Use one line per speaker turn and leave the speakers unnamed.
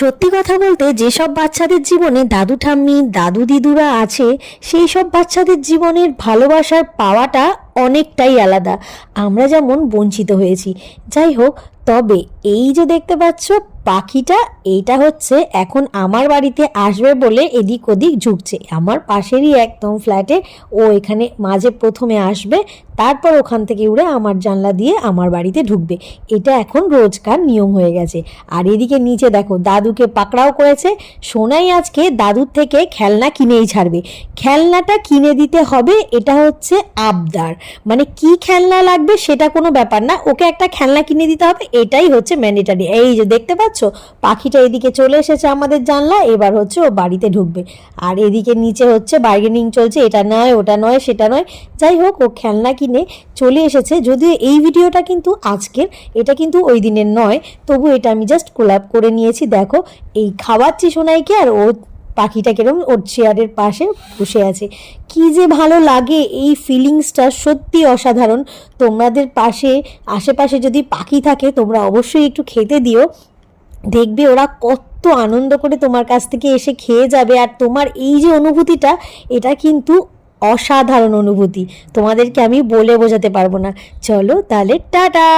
সত্যি কথা বলতে যেসব বাচ্চাদের জীবনে দাদু ঠাম্মি দাদু দিদুরা আছে সেই সব বাচ্চাদের জীবনের ভালোবাসার পাওয়াটা অনেকটাই আলাদা। আমরা যেমন বঞ্চিত হয়েছি। যাই হোক, তবে এই যে দেখতে পাচ্ছ পাখিটা, এইটা হচ্ছে এখন আমার বাড়িতে আসবে বলে এদিক ওদিক ঝুঁকছে। আমার পাশেরই একদম ফ্ল্যাটে ও এখানে মাঝে প্রথমে আসবে, তারপর ওখান থেকে উড়ে আমার জানলা দিয়ে আমার বাড়িতে ঢুকবে। এটা এখন রোজকার নিয়ম হয়ে গেছে। আর এদিকে নিচে দেখো দাদুকে পাকড়াও করেছে। সোনাই আজকে দাদুর থেকে খেলনা কিনেই ছাড়বে। খেলনাটা কিনে দিতে হবে, এটা হচ্ছে আবদার। মানে কি খেলনা লাগবে সেটা কোনো ব্যাপার না, ওকে একটা খেলনা কিনে দিতে হবে, এটাই হচ্ছে ম্যান্ডেটারি। এই যে দেখতে পাচ্ছ পাখিটা এদিকে চলে এসেছে আমাদের জানলা, এবার হচ্ছে ও বাড়িতে ঢুকবে। আর এদিকে নিচে হচ্ছে বার্গেনিং চলছে, এটা নয় ওটা নয় সেটা নয়। যাই হোক, ও খেলনা কিনে চলে এসেছে। যদিও এই ভিডিওটা কিন্তু আজকের, এটা কিন্তু ওই দিনের নয়, তবু এটা আমি জাস্ট কোলাপ করে নিয়েছি। দেখো এই খাওয়াচ্ছি সোনাইকে, আর ও পাখিটা কিরকম ওর চেয়ারের পাশে বসে আছে। কি যে ভালো লাগে, এই ফিলিংসটা সত্যি অসাধারণ। তোমাদের পাশে আশেপাশে যদি পাখি থাকে তোমরা অবশ্যই একটু খেতে দিও, দেখবে ওরা কত আনন্দ করে তোমার কাছ থেকে এসে খেয়ে যাবে। আর তোমার এই যে অনুভূতিটা, এটা কিন্তু অসাধারণ অনুভূতি, তোমাদেরকে আমি বলে বোঝাতে পারবো না। চলো তাহলে টাটা।